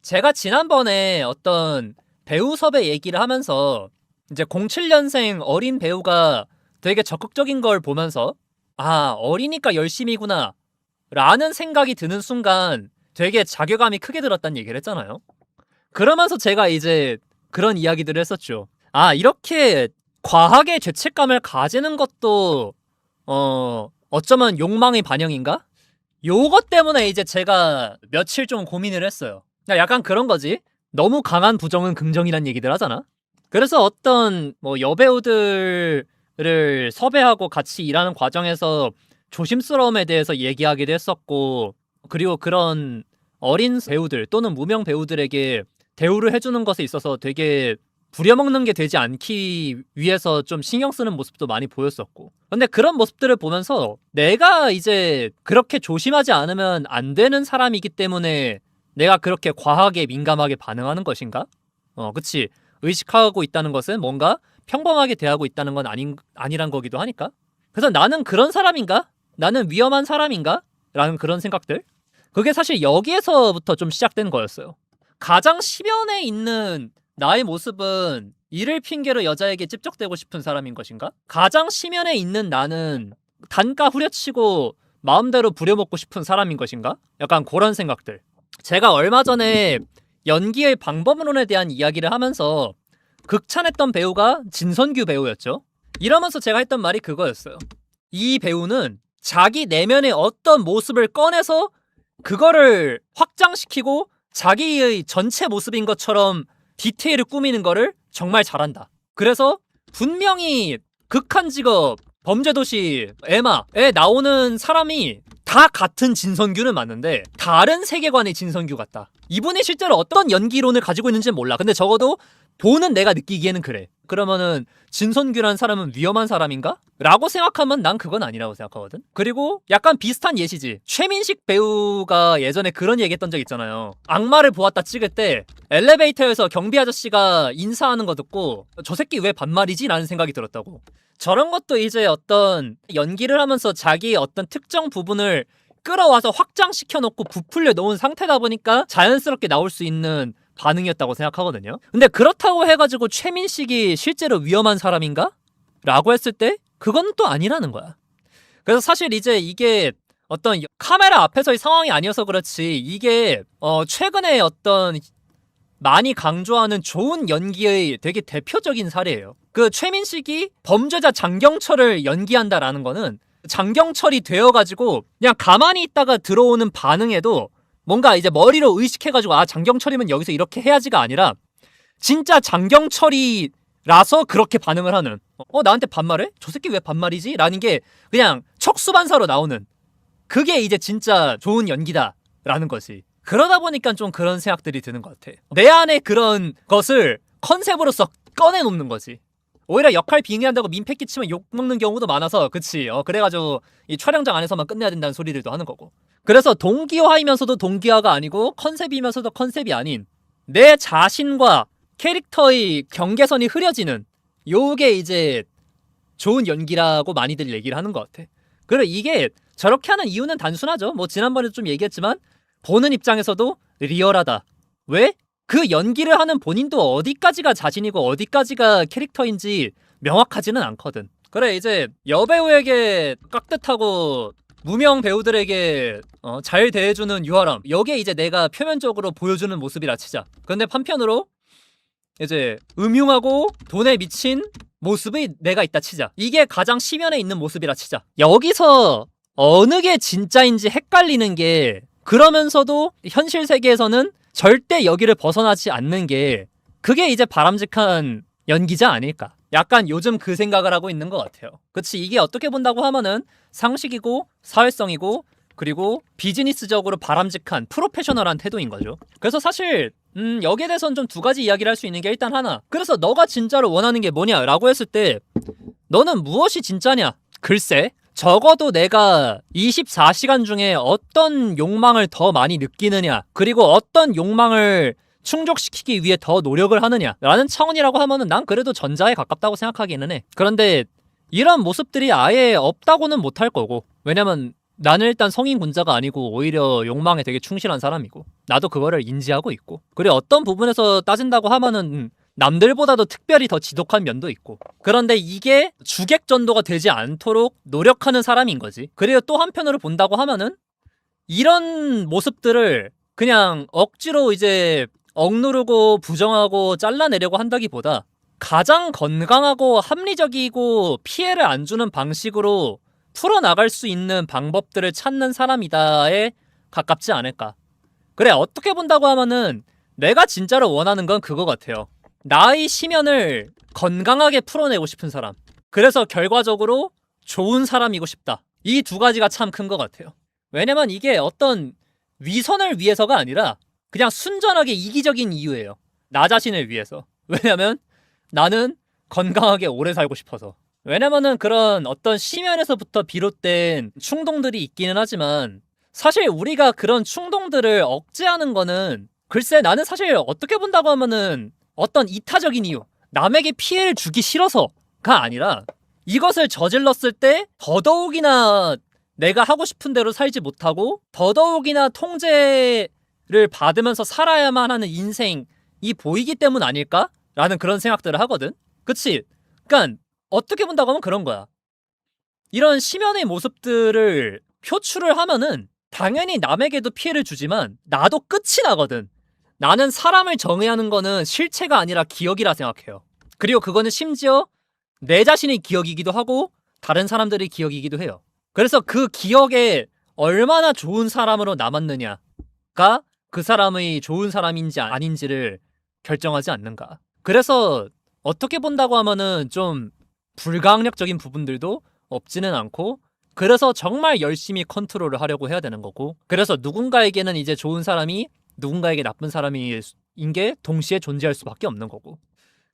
제가 지난번에 어떤 배우 섭외 얘기를 하면서 이제 07년생 어린 배우가 되게 적극적인 걸 보면서 아, 어리니까 열심이구나 라는 생각이 드는 순간 되게 자괴감이 크게 들었다는 얘기를 했잖아요. 그러면서 제가 이제 그런 이야기들을 했었죠. 아, 이렇게 과하게 죄책감을 가지는 것도 어쩌면 욕망의 반영인가? 요것 때문에 이제 제가 며칠 좀 고민을 했어요. 약간 그런 거지. 너무 강한 부정은 긍정이란 얘기들 하잖아. 그래서 어떤 뭐 여배우들을 섭외하고 같이 일하는 과정에서 조심스러움에 대해서 얘기하기도 했었고, 그리고 그런 어린 배우들 또는 무명 배우들에게 대우를 해주는 것에 있어서 되게 부려먹는 게 되지 않기 위해서 좀 신경 쓰는 모습도 많이 보였었고, 근데 그런 모습들을 보면서 내가 이제 그렇게 조심하지 않으면 안 되는 사람이기 때문에 내가 그렇게 과하게 민감하게 반응하는 것인가? 그치. 의식하고 있다는 것은 뭔가 평범하게 대하고 있다는 건 아니란 거기도 하니까. 그래서 나는 그런 사람인가? 나는 위험한 사람인가? 라는 그런 생각들? 그게 사실 여기에서부터 좀 시작된 거였어요. 가장 시면에 있는 나의 모습은 이를 핑계로 여자에게 찝적대고 싶은 사람인 것인가? 가장 시면에 있는 나는 단가 후려치고 마음대로 부려먹고 싶은 사람인 것인가? 약간 그런 생각들. 제가 얼마 전에 연기의 방법론에 대한 이야기를 하면서 극찬했던 배우가 진선규 배우였죠. 이러면서 제가 했던 말이 그거였어요. 이 배우는 자기 내면의 어떤 모습을 꺼내서 그거를 확장시키고 자기의 전체 모습인 것처럼 디테일을 꾸미는 거를 정말 잘한다. 그래서 분명히 극한 직업, 범죄도시, 에마에 나오는 사람이 다 같은 진선규는 맞는데 다른 세계관의 진선규 같다. 이분이 실제로 어떤 연기론을 가지고 있는지는 몰라. 근데 적어도 보는 내가 느끼기에는 그래. 그러면은 진선규라는 사람은 위험한 사람인가? 라고 생각하면 난 그건 아니라고 생각하거든. 그리고 약간 비슷한 예시지. 최민식 배우가 예전에 그런 얘기 했던 적 있잖아요. 악마를 보았다 찍을 때 엘리베이터에서 경비 아저씨가 인사하는 거 듣고 저 새끼 왜 반말이지? 라는 생각이 들었다고. 저런 것도 이제 어떤 연기를 하면서 자기의 어떤 특정 부분을 끌어와서 확장시켜 놓고 부풀려 놓은 상태다 보니까 자연스럽게 나올 수 있는 반응이었다고 생각하거든요. 근데 그렇다고 해가지고 최민식이 실제로 위험한 사람인가? 라고 했을 때 그건 또 아니라는 거야. 그래서 사실 이제 이게 어떤 카메라 앞에서의 상황이 아니어서 그렇지 이게 최근에 어떤 많이 강조하는 좋은 연기의 되게 대표적인 사례예요. 그 최민식이 범죄자 장경철을 연기한다라는 거는 장경철이 되어가지고 그냥 가만히 있다가 들어오는 반응에도 뭔가 이제 머리로 의식해가지고 아 장경철이면 여기서 이렇게 해야지가 아니라 진짜 장경철이라서 그렇게 반응을 하는 나한테 반말해? 저 새끼 왜 반말이지? 라는 게 그냥 척수반사로 나오는 그게 이제 진짜 좋은 연기다 라는 거지. 그러다 보니까 좀 그런 생각들이 드는 것 같아. 내 안에 그런 것을 컨셉으로서 꺼내놓는 거지. 오히려 역할 빙의한다고 민폐 끼치면 욕먹는 경우도 많아서 그치 그래가지고 이 촬영장 안에서만 끝내야 된다는 소리들도 하는 거고. 그래서 동기화이면서도 동기화가 아니고 컨셉이면서도 컨셉이 아닌 내 자신과 캐릭터의 경계선이 흐려지는 요게 이제 좋은 연기라고 많이들 얘기를 하는 것 같아. 그리고 이게 저렇게 하는 이유는 단순하죠. 뭐 지난번에도 좀 얘기했지만 보는 입장에서도 리얼하다. 왜? 그 연기를 하는 본인도 어디까지가 자신이고 어디까지가 캐릭터인지 명확하지는 않거든. 그래 이제 여배우에게 깍듯하고 무명 배우들에게 잘 대해주는 유아람 여기에 이제 내가 표면적으로 보여주는 모습이라 치자. 근데 한편으로 이제 음흉하고 돈에 미친 모습이 내가 있다 치자. 이게 가장 시면에 있는 모습이라 치자. 여기서 어느 게 진짜인지 헷갈리는 게 그러면서도 현실 세계에서는 절대 여기를 벗어나지 않는 게 그게 이제 바람직한 연기자 아닐까. 약간 요즘 그 생각을 하고 있는 것 같아요. 그치 이게 어떻게 본다고 하면은 상식이고 사회성이고 그리고 비즈니스적으로 바람직한 프로페셔널한 태도인 거죠. 그래서 사실 여기에 대해서는 좀 두 가지 이야기를 할 수 있는 게 일단 하나. 그래서 너가 진짜로 원하는 게 뭐냐 라고 했을 때 너는 무엇이 진짜냐? 글쎄 적어도 내가 24시간 중에 어떤 욕망을 더 많이 느끼느냐 그리고 어떤 욕망을 충족시키기 위해 더 노력을 하느냐 라는 차원이라고 하면은 난 그래도 전자에 가깝다고 생각하기는 해. 그런데 이런 모습들이 아예 없다고는 못할 거고 왜냐면 나는 일단 성인군자가 아니고 오히려 욕망에 되게 충실한 사람이고 나도 그거를 인지하고 있고 그리고 어떤 부분에서 따진다고 하면은 남들보다도 특별히 더 지독한 면도 있고 그런데 이게 주객전도가 되지 않도록 노력하는 사람인 거지. 그리고 또 한편으로 본다고 하면은 이런 모습들을 그냥 억지로 이제 억누르고 부정하고 잘라내려고 한다기보다 가장 건강하고 합리적이고 피해를 안 주는 방식으로 풀어나갈 수 있는 방법들을 찾는 사람이다에 가깝지 않을까. 그래, 어떻게 본다고 하면은 내가 진짜로 원하는 건 그거 같아요. 나의 심연을 건강하게 풀어내고 싶은 사람. 그래서 결과적으로 좋은 사람이고 싶다. 이 두 가지가 참 큰 것 같아요. 왜냐면 이게 어떤 위선을 위해서가 아니라 그냥 순전하게 이기적인 이유예요. 나 자신을 위해서. 왜냐면 나는 건강하게 오래 살고 싶어서. 왜냐면은 그런 어떤 심연에서부터 비롯된 충동들이 있기는 하지만 사실 우리가 그런 충동들을 억제하는 거는 글쎄 나는 사실 어떻게 본다고 하면은 어떤 이타적인 이유, 남에게 피해를 주기 싫어서가 아니라 이것을 저질렀을 때 더더욱이나 내가 하고 싶은 대로 살지 못하고 더더욱이나 통제를 받으면서 살아야만 하는 인생이 보이기 때문 아닐까? 라는 그런 생각들을 하거든. 그치? 그러니까 어떻게 본다고 하면 그런 거야. 이런 심연의 모습들을 표출을 하면은 당연히 남에게도 피해를 주지만 나도 끝이 나거든. 나는 사람을 정의하는 거는 실체가 아니라 기억이라 생각해요. 그리고 그거는 심지어 내 자신의 기억이기도 하고 다른 사람들의 기억이기도 해요. 그래서 그 기억에 얼마나 좋은 사람으로 남았느냐가 그 사람의 좋은 사람인지 아닌지를 결정하지 않는가. 그래서 어떻게 본다고 하면은 좀 불가항력적인 부분들도 없지는 않고 그래서 정말 열심히 컨트롤을 하려고 해야 되는 거고 그래서 누군가에게는 이제 좋은 사람이 누군가에게 나쁜 사람인 게 동시에 존재할 수밖에 없는 거고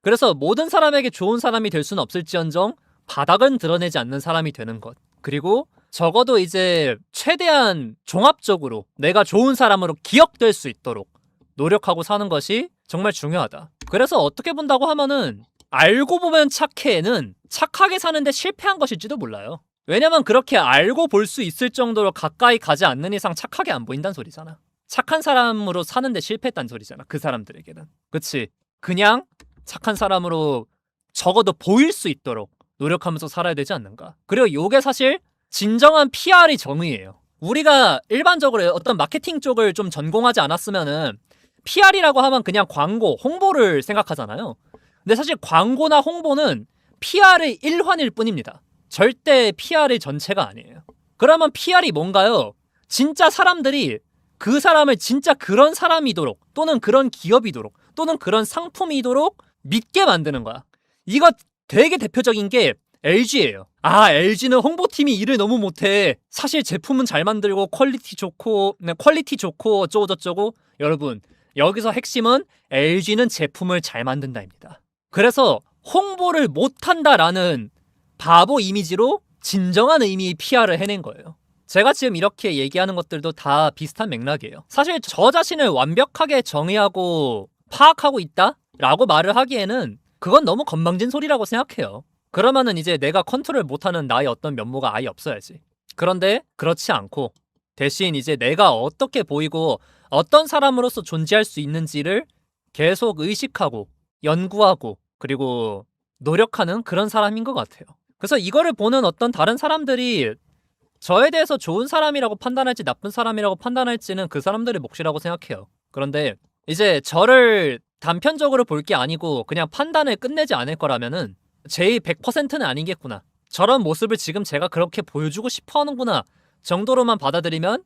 그래서 모든 사람에게 좋은 사람이 될 수는 없을지언정 바닥은 드러내지 않는 사람이 되는 것 그리고 적어도 이제 최대한 종합적으로 내가 좋은 사람으로 기억될 수 있도록 노력하고 사는 것이 정말 중요하다. 그래서 어떻게 본다고 하면은 알고 보면 착해는 착하게 사는데 실패한 것일지도 몰라요. 왜냐면 그렇게 알고 볼 수 있을 정도로 가까이 가지 않는 이상 착하게 안 보인다는 소리잖아. 착한 사람으로 사는데 실패했다는 소리잖아. 그 사람들에게는. 그치? 그냥 착한 사람으로 적어도 보일 수 있도록 노력하면서 살아야 되지 않는가. 그리고 요게 사실 진정한 PR이 정의예요. 우리가 일반적으로 어떤 마케팅 쪽을 좀 전공하지 않았으면은 PR이라고 하면 그냥 광고, 홍보를 생각하잖아요. 근데 사실 광고나 홍보는 PR의 일환일 뿐입니다. 절대 PR의 전체가 아니에요. 그러면 PR이 뭔가요? 진짜 사람들이 그 사람을 진짜 그런 사람이도록 또는 그런 기업이도록 또는 그런 상품이도록 믿게 만드는 거야. 이거 되게 대표적인 게 LG예요. 아, LG는 홍보팀이 일을 너무 못해. 사실 제품은 잘 만들고 퀄리티 좋고 어쩌고 저쩌고. 여러분, 여기서 핵심은 LG는 제품을 잘 만든다입니다. 그래서 홍보를 못한다라는 바보 이미지로 진정한 의미의 PR을 해낸 거예요. 제가 지금 이렇게 얘기하는 것들도 다 비슷한 맥락이에요. 사실 저 자신을 완벽하게 정의하고 파악하고 있다라고 말을 하기에는 그건 너무 건방진 소리라고 생각해요. 그러면은 이제 내가 컨트롤 못하는 나의 어떤 면모가 아예 없어야지. 그런데 그렇지 않고 대신 이제 내가 어떻게 보이고 어떤 사람으로서 존재할 수 있는지를 계속 의식하고 연구하고 그리고 노력하는 그런 사람인 것 같아요. 그래서 이거를 보는 어떤 다른 사람들이 저에 대해서 좋은 사람이라고 판단할지 나쁜 사람이라고 판단할지는 그 사람들의 몫이라고 생각해요. 그런데 이제 저를 단편적으로 볼 게 아니고 그냥 판단을 끝내지 않을 거라면은 제 100%는 아니겠구나. 저런 모습을 지금 제가 그렇게 보여주고 싶어 하는구나 정도로만 받아들이면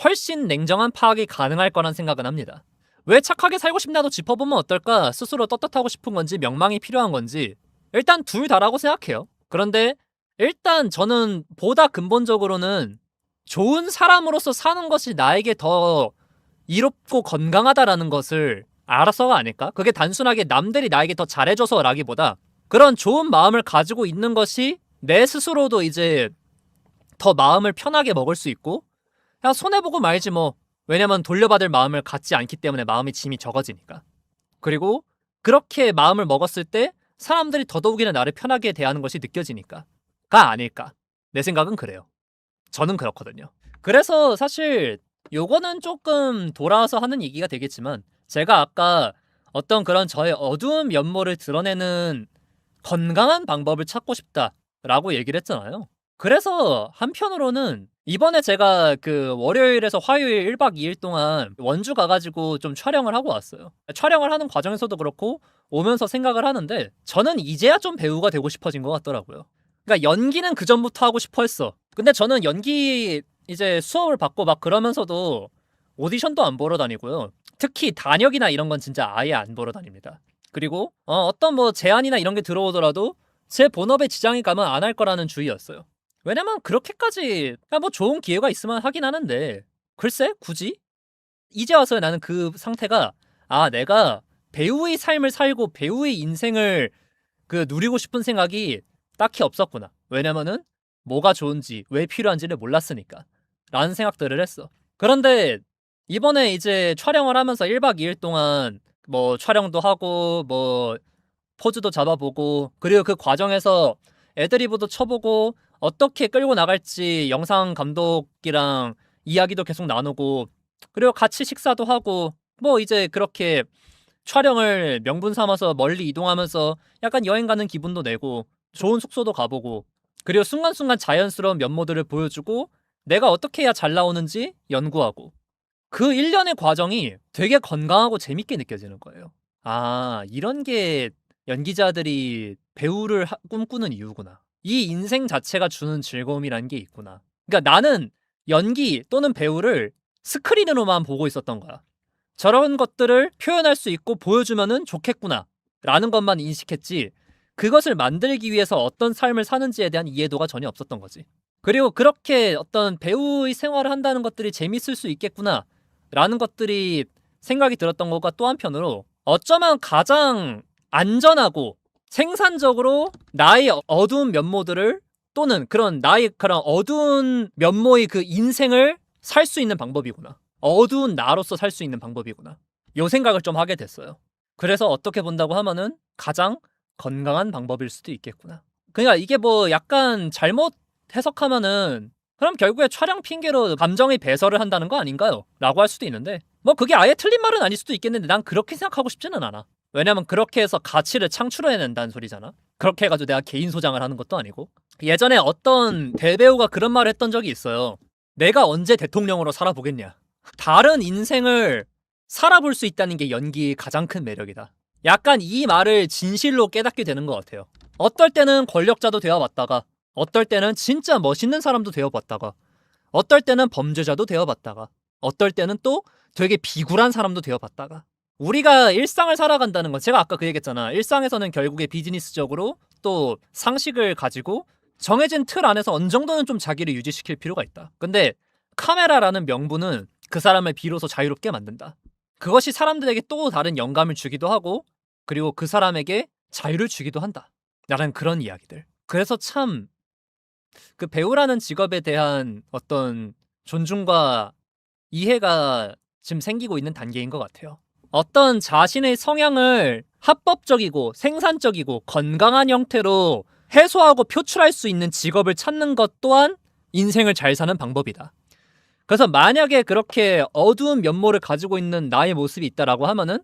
훨씬 냉정한 파악이 가능할 거란 생각은 합니다. 왜 착하게 살고 싶나도 짚어보면 어떨까? 스스로 떳떳하고 싶은 건지 명망이 필요한 건지 일단 둘 다라고 생각해요. 그런데 일단 저는 보다 근본적으로는 좋은 사람으로서 사는 것이 나에게 더 이롭고 건강하다라는 것을 알아서가 아닐까? 그게 단순하게 남들이 나에게 더 잘해줘서라기보다 그런 좋은 마음을 가지고 있는 것이 내 스스로도 이제 더 마음을 편하게 먹을 수 있고 그냥 손해보고 말지 뭐. 왜냐면 돌려받을 마음을 갖지 않기 때문에 마음의 짐이 적어지니까. 그리고 그렇게 마음을 먹었을 때 사람들이 더더욱이나 나를 편하게 대하는 것이 느껴지니까 가 아닐까. 내 생각은 그래요. 저는 그렇거든요. 그래서 사실 요거는 조금 돌아와서 하는 얘기가 되겠지만 제가 아까 어떤 그런 저의 어두운 면모를 드러내는 건강한 방법을 찾고 싶다라고 얘기를 했잖아요. 그래서 한편으로는 이번에 제가 그 월요일에서 화요일 1박 2일 동안 원주 가가지고 좀 촬영을 하고 왔어요. 촬영을 하는 과정에서도 그렇고 오면서 생각을 하는데 저는 이제야 좀 배우가 되고 싶어진 것 같더라고요. 그러니까 연기는 그 전부터 하고 싶어 했어. 근데 저는 연기 이제 수업을 받고 막 그러면서도 오디션도 안 보러 다니고요. 특히 단역이나 이런 건 진짜 아예 안 보러 다닙니다. 그리고 어떤 뭐 제안이나 이런 게 들어오더라도 제 본업에 지장이 가면 안 할 거라는 주의였어요. 왜냐면 그렇게까지 뭐 좋은 기회가 있으면 하긴 하는데 글쎄 굳이? 이제 와서 나는 그 상태가 내가 배우의 삶을 살고 배우의 인생을 그 누리고 싶은 생각이 딱히 없었구나. 왜냐면은 뭐가 좋은지 왜 필요한지를 몰랐으니까 라는 생각들을 했어. 그런데 이번에 이제 촬영을 하면서 1박 2일 동안 뭐 촬영도 하고 뭐 포즈도 잡아보고 그리고 그 과정에서 애드리브도 쳐보고 어떻게 끌고 나갈지 영상 감독이랑 이야기도 계속 나누고 그리고 같이 식사도 하고 뭐 이제 그렇게 촬영을 명분 삼아서 멀리 이동하면서 약간 여행 가는 기분도 내고 좋은 숙소도 가보고 그리고 순간순간 자연스러운 면모들을 보여주고 내가 어떻게 해야 잘 나오는지 연구하고 그 1년의 과정이 되게 건강하고 재밌게 느껴지는 거예요. 이런 게 연기자들이 배우를 꿈꾸는 이유구나. 이 인생 자체가 주는 즐거움이라는 게 있구나. 그러니까 나는 연기 또는 배우를 스크린으로만 보고 있었던 거야. 저런 것들을 표현할 수 있고 보여주면은 좋겠구나 라는 것만 인식했지 그것을 만들기 위해서 어떤 삶을 사는지에 대한 이해도가 전혀 없었던 거지. 그리고 그렇게 어떤 배우의 생활을 한다는 것들이 재밌을 수 있겠구나 라는 것들이 생각이 들었던 것과 또 한편으로 어쩌면 가장 안전하고 생산적으로 나의 어두운 면모들을 또는 그런 나의 그런 어두운 면모의 그 인생을 살 수 있는 방법이구나. 어두운 나로서 살 수 있는 방법이구나. 요 생각을 좀 하게 됐어요. 그래서 어떻게 본다고 하면은 가장 건강한 방법일 수도 있겠구나. 그러니까 이게 뭐 약간 잘못 해석하면은 그럼 결국에 촬영 핑계로 감정의 배설을 한다는 거 아닌가요? 라고 할 수도 있는데 뭐 그게 아예 틀린 말은 아닐 수도 있겠는데 난 그렇게 생각하고 싶지는 않아. 왜냐면 그렇게 해서 가치를 창출해낸다는 소리잖아. 그렇게 해가지고 내가 개인 소장을 하는 것도 아니고. 예전에 어떤 대배우가 그런 말을 했던 적이 있어요. 내가 언제 대통령으로 살아보겠냐. 다른 인생을 살아볼 수 있다는 게 연기의 가장 큰 매력이다. 약간 이 말을 진실로 깨닫게 되는 것 같아요. 어떨 때는 권력자도 되어봤다가 어떨 때는 진짜 멋있는 사람도 되어봤다가 어떨 때는 범죄자도 되어봤다가 어떨 때는 또 되게 비굴한 사람도 되어봤다가 우리가 일상을 살아간다는 건 제가 아까 그 얘기했잖아. 일상에서는 결국에 비즈니스적으로 또 상식을 가지고 정해진 틀 안에서 어느 정도는 좀 자기를 유지시킬 필요가 있다. 근데 카메라라는 명분은 그 사람을 비로소 자유롭게 만든다. 그것이 사람들에게 또 다른 영감을 주기도 하고 그리고 그 사람에게 자유를 주기도 한다. 라는 그런 이야기들. 그래서 참 그 배우라는 직업에 대한 어떤 존중과 이해가 지금 생기고 있는 단계인 것 같아요. 어떤 자신의 성향을 합법적이고 생산적이고 건강한 형태로 해소하고 표출할 수 있는 직업을 찾는 것 또한 인생을 잘 사는 방법이다. 그래서 만약에 그렇게 어두운 면모를 가지고 있는 나의 모습이 있다라고 하면은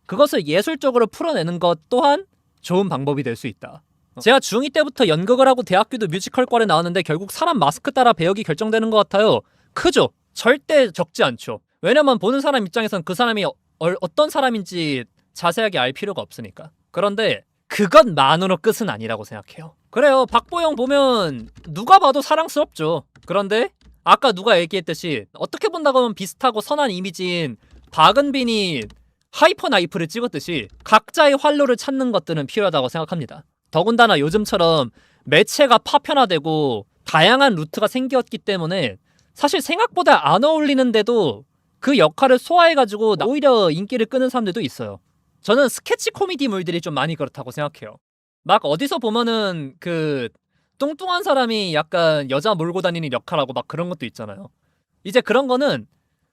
그것을 예술적으로 풀어내는 것 또한 좋은 방법이 될 수 있다. 제가 중2 때부터 연극을 하고 대학교도 뮤지컬과를 나왔는데 결국 사람 마스크 따라 배역이 결정되는 것 같아요. 크죠? 절대 적지 않죠. 왜냐면 보는 사람 입장에선 그 사람이 어떤 사람인지 자세하게 알 필요가 없으니까. 그런데 그것만으로 끝은 아니라고 생각해요. 그래요. 박보영 보면 누가 봐도 사랑스럽죠. 그런데 아까 누가 얘기했듯이 어떻게 본다고 하면 비슷하고 선한 이미지인 박은빈이 하이퍼 나이프를 찍었듯이 각자의 활로를 찾는 것들은 필요하다고 생각합니다. 더군다나 요즘처럼 매체가 파편화되고 다양한 루트가 생겼기 때문에 사실 생각보다 안 어울리는데도 그 역할을 소화해가지고 오히려 인기를 끄는 사람들도 있어요. 저는 스케치 코미디물들이 좀 많이 그렇다고 생각해요. 막 어디서 보면은 그 뚱뚱한 사람이 약간 여자 몰고 다니는 역할하고 막 그런 것도 있잖아요. 이제 그런 거는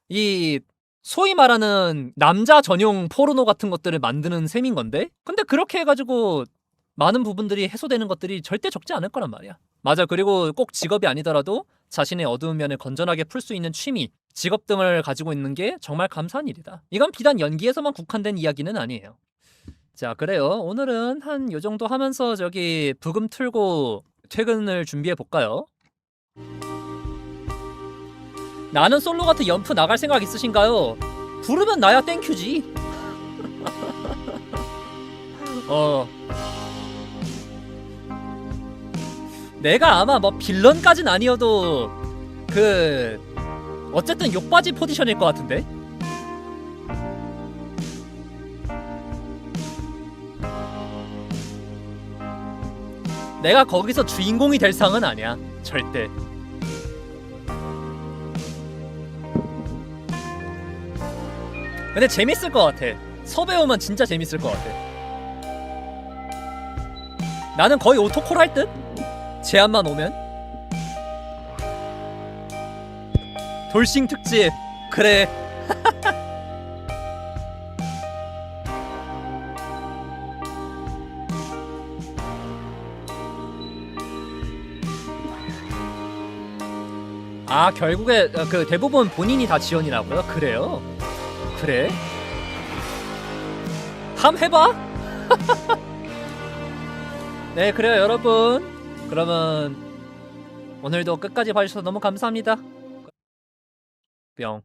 이 소위 말하는 남자 전용 포르노 같은 것들을 만드는 셈인 건데 근데 그렇게 해가지고 많은 부분들이 해소되는 것들이 절대 적지 않을 거란 말이야. 맞아. 그리고 꼭 직업이 아니더라도 자신의 어두운 면을 건전하게 풀 수 있는 취미, 직업 등을 가지고 있는 게 정말 감사한 일이다. 이건 비단 연기에서만 국한된 이야기는 아니에요. 자, 그래요. 오늘은 한 요 정도 하면서 저기 부금 틀고 퇴근을 준비해 볼까요? 나는 솔로 같은 연프 나갈 생각 있으신가요? 부르면 나야 땡큐지. 내가 아마 뭐 빌런까진 아니어도 어쨌든 욕바지 포지션일 것 같은데. 내가 거기서 주인공이 될 상은 아니야, 절대. 근데 재밌을 것 같아. 섭외오면 진짜 재밌을 것 같아. 나는 거의 오토콜 할 듯? 제안만 오면? 돌싱 특집. 그래. 아, 결국에 그 대부분 본인이 다 지원이라고요? 그래요? 그래? 함 해봐? 네, 그래요 여러분. 그러면 오늘도 끝까지 봐주셔서 너무 감사합니다. 뿅.